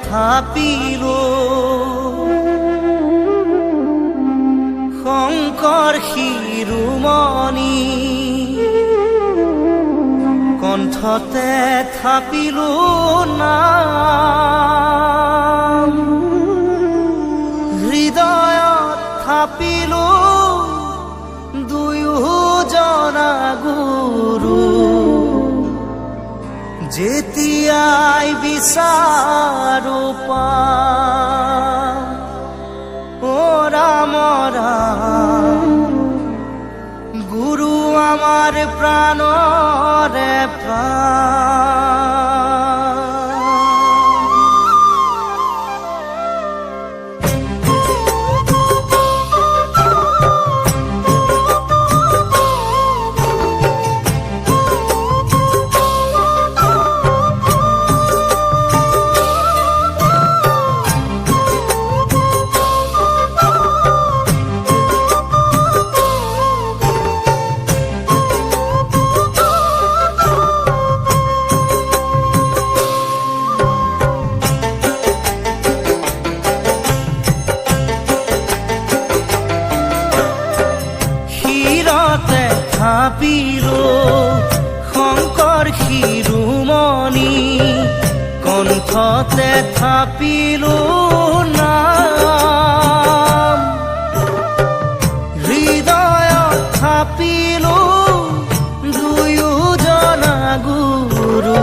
থাপিলো শংকৰ শিৰোমণি কণ্ঠতে থাপিলো নাম হৃদয়ত থাপিলো দুয়োজনা গুৰু যেতিয়াই বিচাৰো পাম ও ৰাম ৰাম গুৰু আমাৰ প্ৰাণৰে প্ৰাণ থাপিলো শংকৰ শিৰোমণি কণ্ঠতে থাপিলো নাম হৃদয়ত থাপিলো দুয়োজনা গুৰু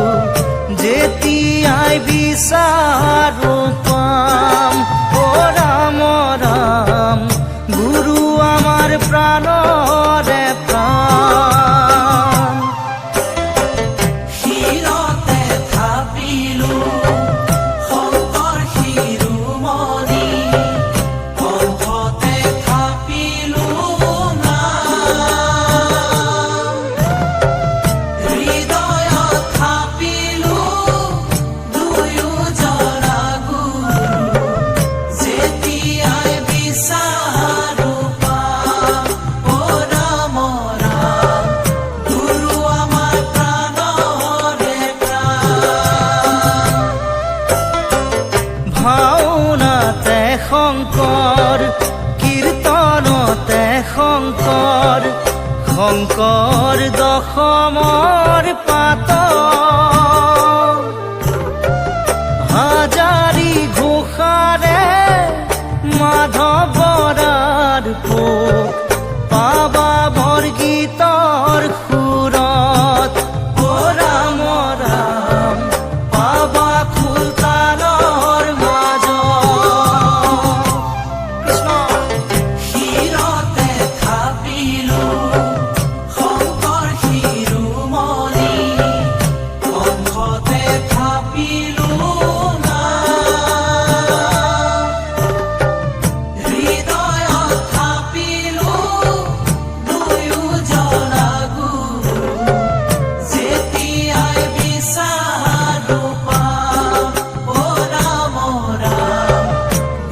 যেতিয়াই বিচাৰো পাম ও ৰাম ৰাম গুৰু আমাৰ প্ৰাণৰে প্ৰাণ শিৰতে থাপিলো শংকৰ শিৰোমণি কণ্ঠতে থাপিলো নাম হৃদয়ত থাপিলো দুয়োজনা গুৰু যেতিয়াই বিচাৰো পাম ও ৰাম ৰাম গুৰু আমাৰ প্ৰাণৰে প্ৰাণ ভাওনাতে শংকৰ কীৰ্তনতে শংকৰ শংকৰ দশমৰ পাত হাজাৰী ঘোষাৰে মাধৱৰাৰ পোক পাবা বৰগীতৰ সুৰত ও ৰাম ৰাম পাবা খোলতালৰ মাজত কৃষ্ণ শিৰতে থাপিলো শংকৰ শিৰোমণি কণ্ঠতে থাপিলো নাম হৃদয়ত থাপিলো দুয়োজনা গুৰু যেতিয়াই বিচাৰো পাম ও ৰাম ৰাম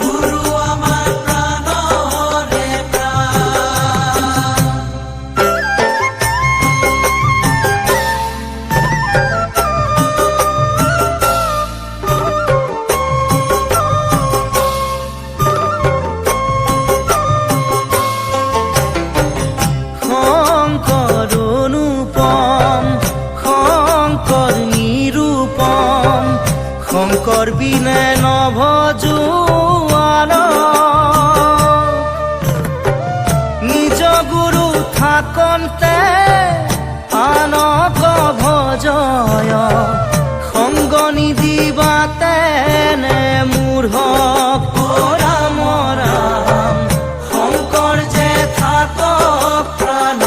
গুৰু আমাৰ প্ৰাণৰে প্ৰাণ শংকৰ অনুপম শংকৰ নিৰূপম শংকৰ বিনে নভজোৱাল নিজ গুৰু থাকন্তে আনক ভজয় সংগ নিদিবাতে নে মূঢ়ক ও ৰাম ৰাম শংকৰ যে থাকক প্ৰাণ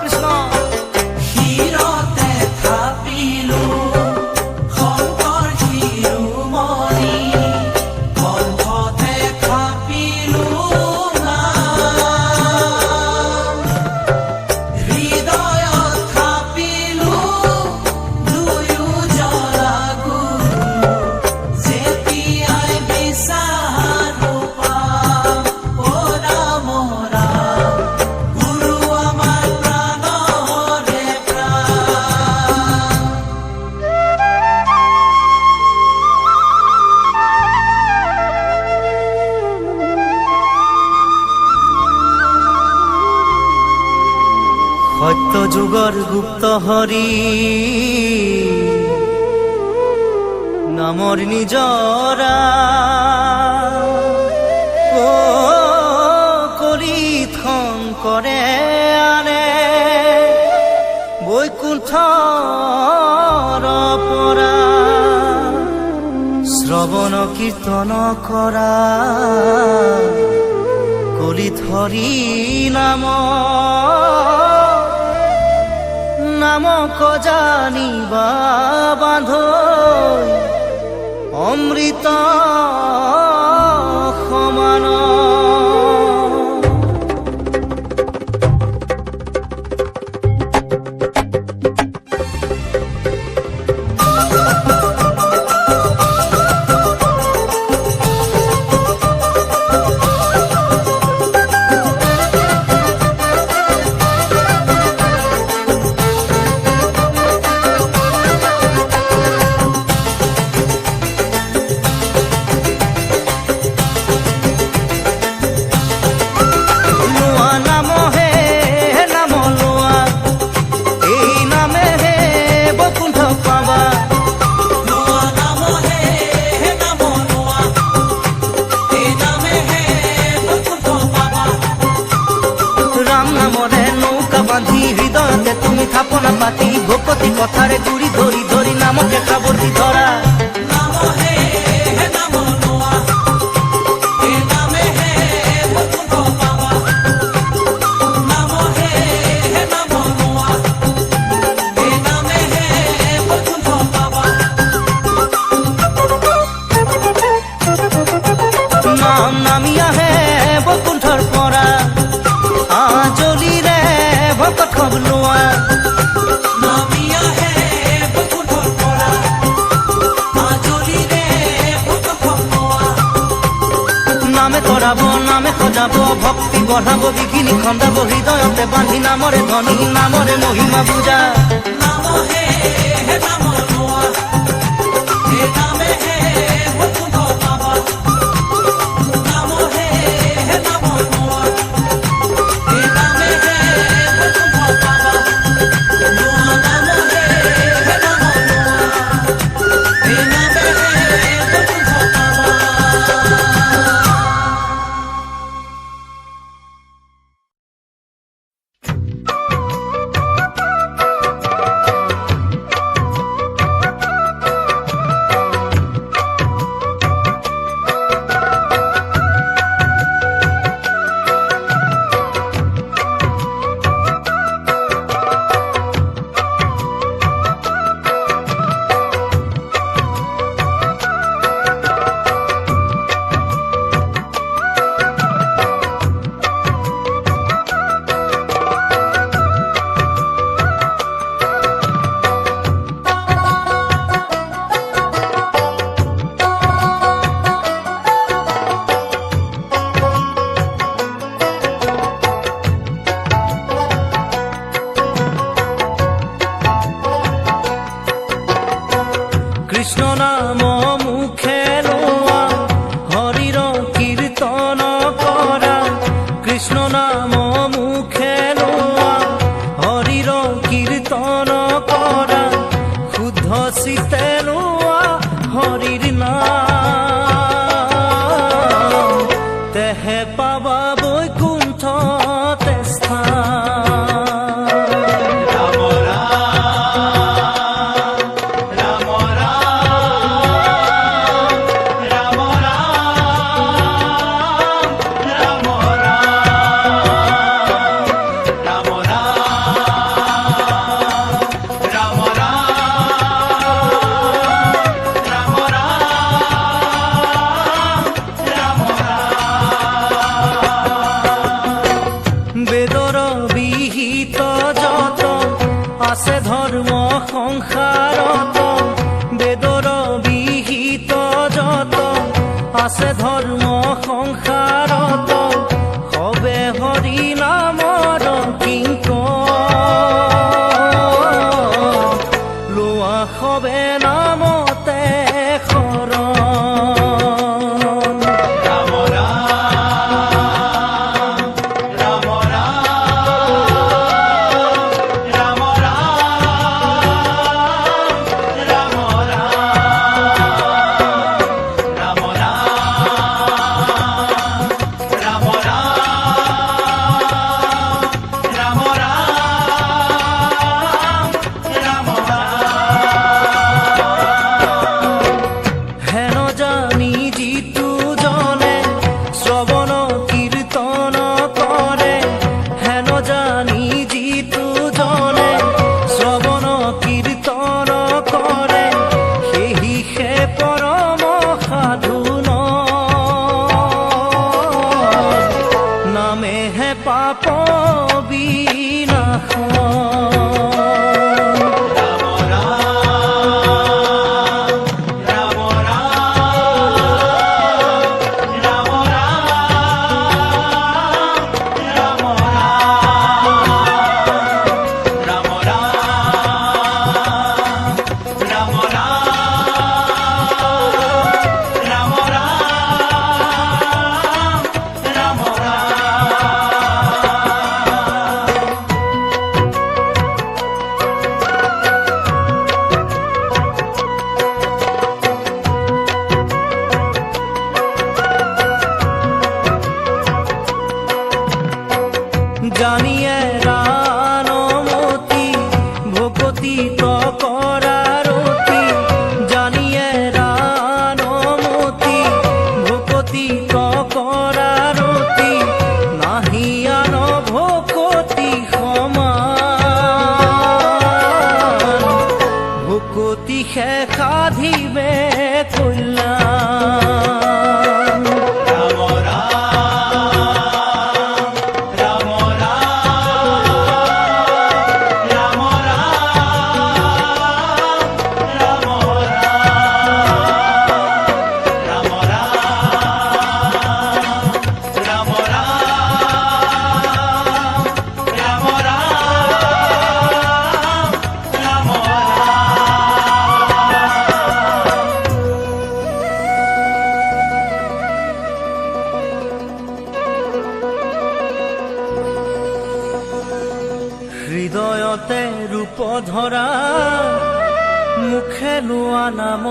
কৃষ্ণ শিৰতে থাপিলো শংকৰ শিৰোমণি কণ্ঠতে থাপিলো নাম হৃদয়ত থাপিলো যুগৰ গুপ্ত হৰি নামৰ নিজৰা ও কলিত শংকৰে আনে বৈকুণ্ঠৰ পৰা শ্ৰৱণ কীৰ্তন কৰা কলিত হৰি নামক জানিবা বান্ধ অমৃত সমান হৃদয়তে তুমি থাপনা পাতি ভকতি কথারে গুড়ি ধরি ধরি নামকে খাবতি ধরা নাম নামিয়া হে বৈকুণ্ঠৰ পৰা আজলিৰে ভকত খবলোৱা নামিয়া হে বৈকুণ্ঠৰ পৰা আজলিৰে ভকত খবলোৱা নামে কৰাব নামে সজাব ভক্তি বঢ়াব বিঘিনি খন্দাব হৃদয়তে বান্ধি নামৰে ধনী নামৰে মহিমা পূজা নাম হে নাম লোৱা হে নামে হে বৈকুণ্ঠ পাবা নাম হে নাম লোৱা হে নামে হে বৈকুণ্ঠ পাবা লোৱা নাম হে নাম লোৱা হে নামে হে বৈকুণ্ঠ পাবা কৃষ্ণ নাম মুখে লোৱা হৰিৰ কীৰ্তন কৰা কৃষ্ণ নাম মুখে লোৱা হৰিৰ কীৰ্তন কৰা শুদ্ধ চিতে লোৱা হৰিৰ নাম তেহে পাবা বৈকুণ্ঠতে স্থান বেদৰ বিহিত যত আছে ধৰ্ম সংসাৰত বেদৰ বিহিত যত আছে ধৰ্ম সংসাৰত সবে হৰি নামৰ কিংকৰ লোৱা সবে নামতে শৰণ Ram পাইবে কল্যাণ। ৰাম ৰাম ৰাম ৰাম ৰাম ৰাম ৰাম ৰাম হৃদয়তে ৰূপ ধৰা মুখে লোৱা নাম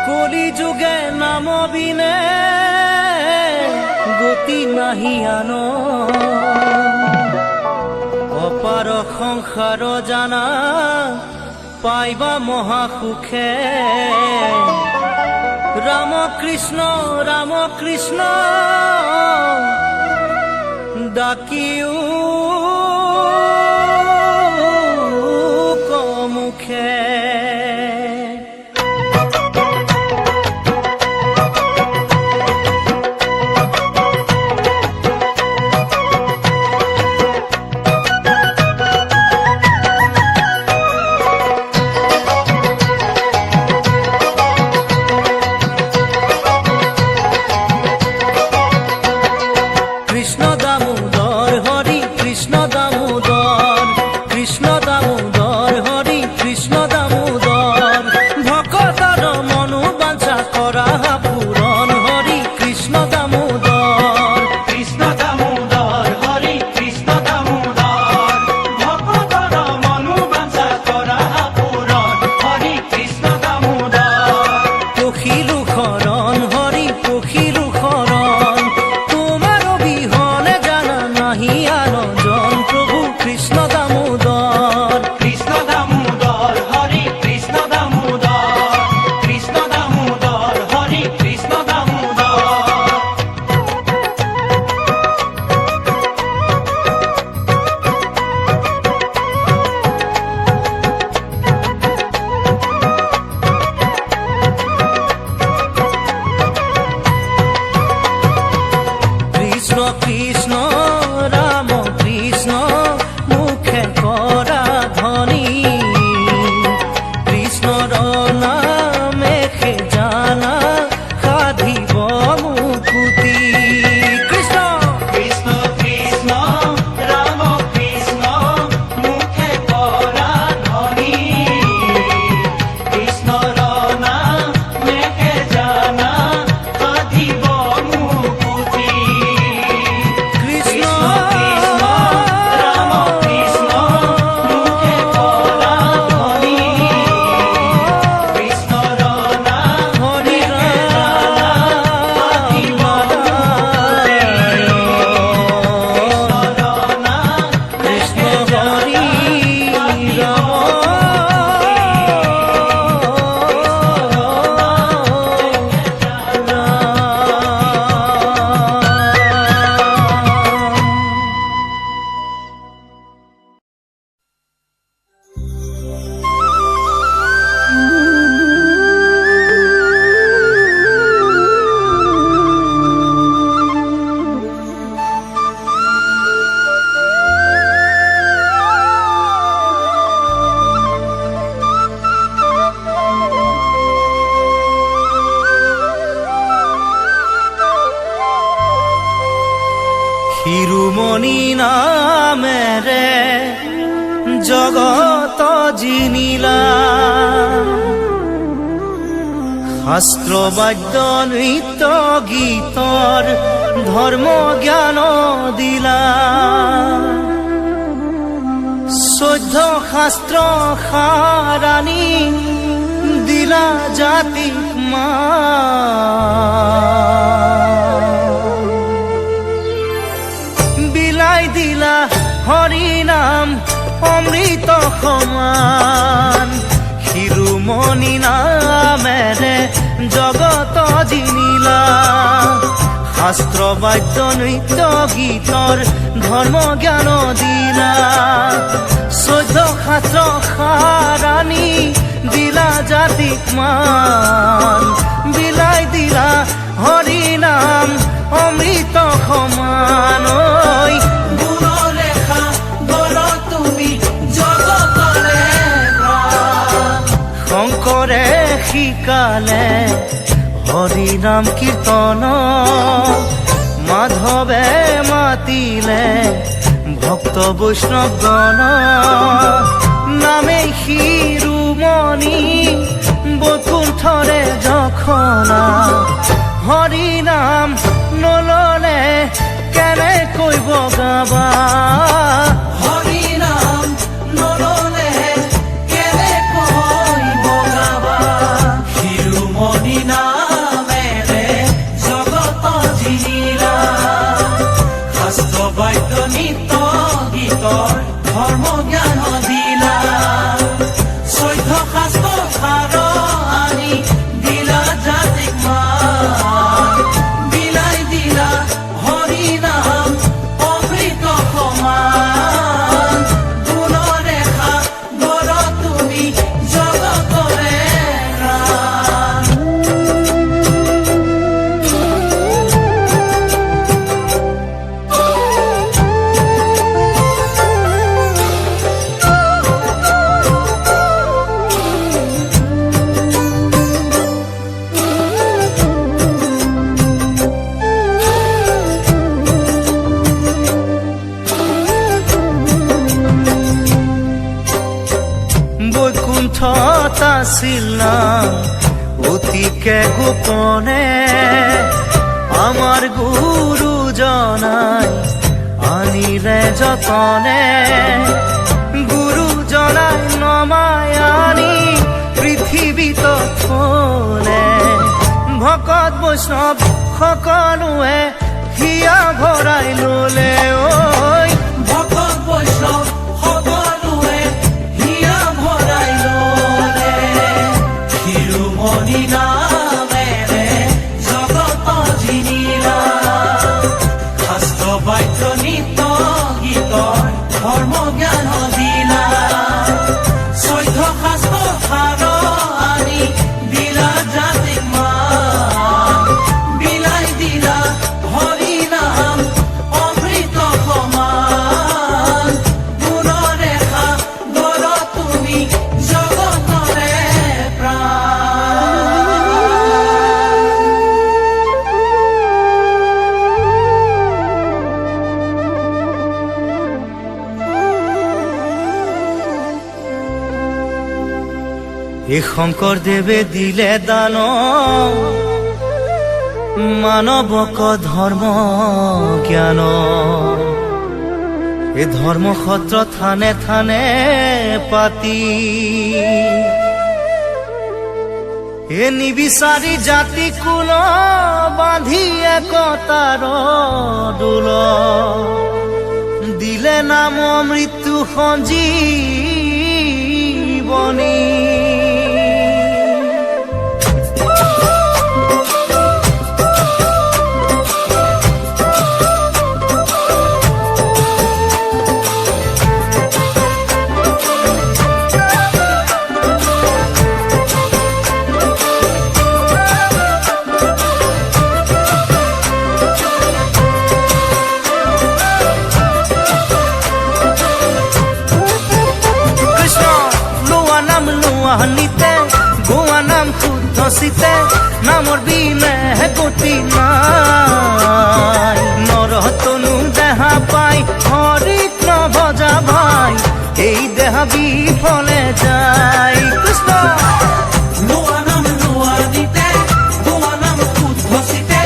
কলি যুগে নাম বিনে গতি নাহি আন অপাৰ সংসাৰ জানা পাইবা মহাসুখে ৰাম কৃষ্ণ ডাকিও কমুখে। কৃষ্ণ দামোদৰ হৰি কৃষ্ণ দামোদৰ কৃষ্ণ দামোদৰ হৰি কৃষ্ণ দামোদৰ ভকতৰ মনোবাঞ্ছা কৰা পূৰণ হৰি কৃষ্ণ দামোদৰ। কৃষ্ণ দামোদৰ হৰি কৃষ্ণ দামোদৰ ভকতৰ মনোবাঞ্ছা কৰা পূৰণ হৰি কৃষ্ণ দামোদৰ। পখিলু শৰণ হৰি পখিলু শৰণ তোমাৰ অবিহনে জানা নাহি আনজন প্ৰভু কৃষ্ণ দামোদৰ। কৃষ্ণ দামোদৰ হৰি কৃষ্ণ দামোদৰ কৃষ্ণ দামোদৰ হৰি কৃষ্ণ দামোদৰ। কৃষ্ণ কৃষ্ণ ৰাম কৃষ্ণ মুখে কৰা ধ্বনি কৃষ্ণৰ নামেহে জানা সাধিব মুকুতি। কৃষ্ণ কৃষ্ণ কৃষ্ণ ৰাম কৃষ্ণ মুখে কৰা ধ্বনি কৃষ্ণৰ নামেহে জানা সাধিব মুকুতি। কৃষ্ণ কৃষ্ণ ৰাম কৃষ্ণ মুখে কৰা ধ্বনি কৃষ্ণৰ হৰি কৃষ্ণ হৰি শিৰোমণি নামেৰে জগত জিনিলা শাস্ত্ৰ বাদ্য নৃত্য গীতৰ ধৰ্ম জ্ঞান দিলা 14 শাস্ত্ৰ সাৰাণী দিলা জাতিক বিলাই দিলা হৰি নাম অমৃত সমান শিৰোমণি নামেৰে জগত জিনিলা শাস্ত্ৰ বাদ্য নৃত্য গীতৰ ধৰ্ম জ্ঞান দিলা 14 শাস্ত্ৰ সাৰাণী দিলা জাতিক মান, বিলাই দিলা হৰি নাম অমৃত সমান। ঐ গুণৰেখা গঢ় তুমি জগতৰে প্ৰাণ। শংকৰে শিকালে হৰি নাম কীৰ্তন, মাধৱে মাতিলে ভক্ত বৈষ্ণৱ গণ। নামে শিৰোমণি বৈকুণ্ঠৰে যখনা, হৰি নাম নললে কেনেকৈ বগাবা। হৰি নাম নললে কেনেকৈ বগাবা। শিৰোমণি নামেৰে জগত জিনিলা, শাস্ত্ৰ বাক্য নিত্য গীতৰ ধৰ্ম জ্ঞান দিলা। চৈধ্য শাস্ত্ৰ সাৰ আনি দিলা জাতিক মান, বিলাই দিলা হৰি নাম অমৃত সমান। গুণৰেখা গঢ় তুমি জগতৰে প্ৰাণ। বৈকুণ্ঠত আছিল না অতিকে গোপনে, আমাৰ গুৰুজনাই আনিলে যতনে। গুৰুজনাই নমাই আনি পৃথিৱীত থলে, ভকত বৈষ্ণৱ সকলোৱে হিয়া ভৰাই ললে। ঐ ভকত বৈষ্ণৱ সকলোৱে হিয়া ভৰাই ললে। শিৰোমণি নামেৰে জগত জিনিলা, শাস্ত্ৰ বাক্য নিত্য গীতৰ ধৰ্ম জ্ঞান দিলা। চৈধ্য শাস্ত্ৰ সাৰ আনি দিলা জাতিক মান, বিলাই দিলা হৰি নাম অমৃত সমান। গুণৰেখা গঢ় তুমি জগতৰে প্ৰাণ। এই শংকৰদেৱে দিলে দান, মানৱক ধৰ্ম জ্ঞান। এই ধৰ্ম সত্ৰ থানে থানে পাতি, এ নিবিচাৰি জাতি কুল বান্ধি একতাৰ দোল। দিলে নাম মৃত্যু সঞ্জীৱনী। নিতে গোৱা নাম শুদ্ধ চিতে, নামৰ বিনে গতি নাই। নৰতনু দেহা পাই হৰিক নভজা ভাই, এই দেহা বিফলে যায়। কৃষ্ণ লোৱা নাম লোৱা দিতে, গোৱা নাম শুদ্ধ চিতে,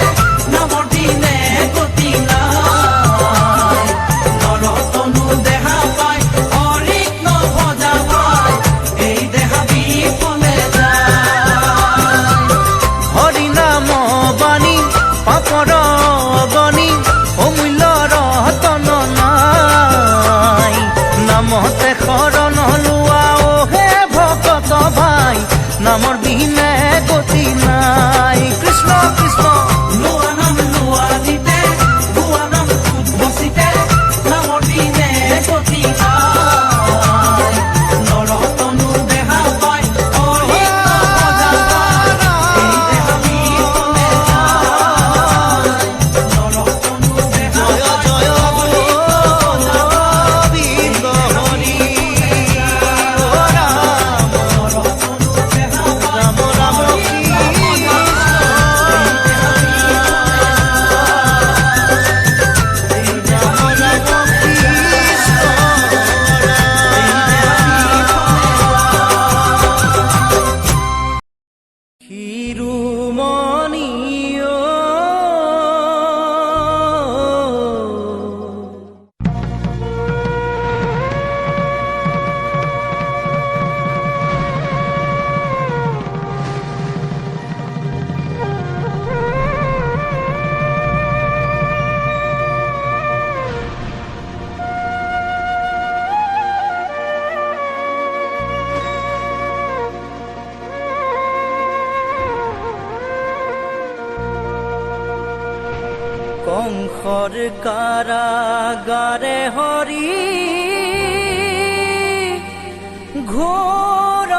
নামৰ দিনে গতি নাই। নৰতনু দেহা পাই হৰিক নভজা ভাই, এই দেহা বিফলে যায়। হৰি নাম বাণী পাপৰ বনি, অমূল্য ৰতন নাই। নামতে শৰণ লোৱা হে ভকত ভাই, নামৰ বিনে গতি নাই। কৃষ্ণ কৃষ্ণ লোৱা নাম লোৱা দিতে, গোৱা নাম শুদ্ধ চিতে, নামৰ দিনে গতি নাই। নৰতনু দেহা পাই কংসৰ কাৰাগাৰে হৰি ঘোৰ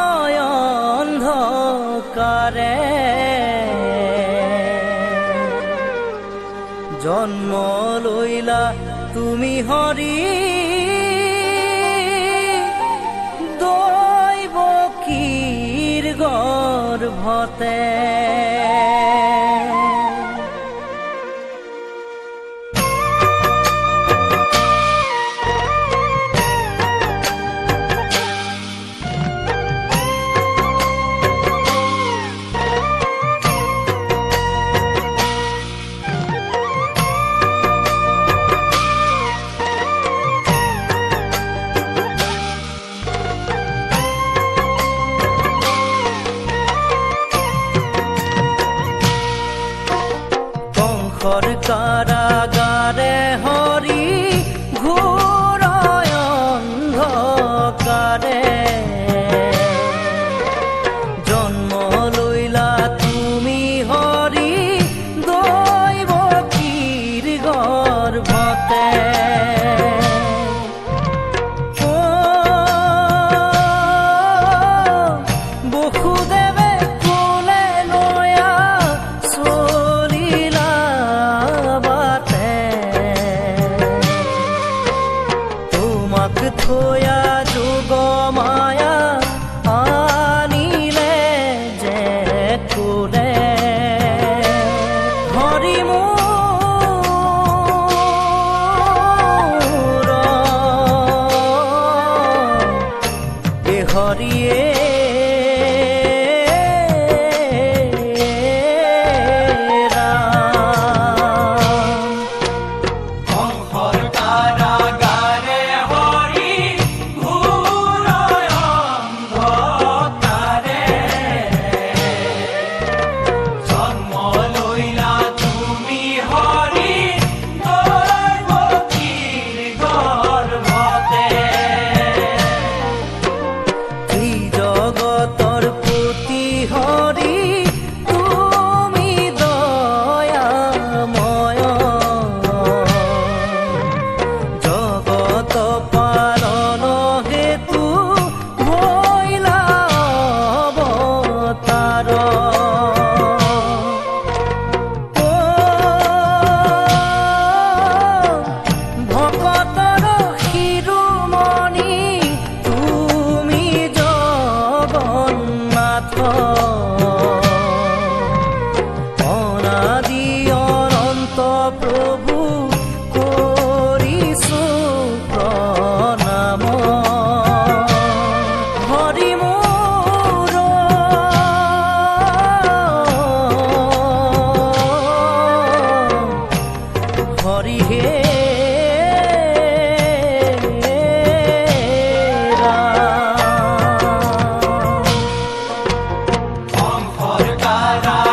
অন্ধকাৰে জন্ম লৈলা তুমি হৰি দৈৱকীৰ গৰ্ভতে। কংসৰ কাৰাগাৰে হৰি ঘোৰ অন্ধকাৰে জন্ম লৈলা তুমি হৰি দৈৱকীৰ গৰ্ভতে। বসুদেৱে কোলে নয়া চলিলা বাটে তোমাক থয়া যোগ মায়া আনিলে যে কোলে হৰি মোৰ এ হৰিয়ে অনাদি অনন্ত প্ৰভু কৰিছো প্ৰণাম হৰি মোৰ হৰি হে কংসৰ কাৰাগাৰে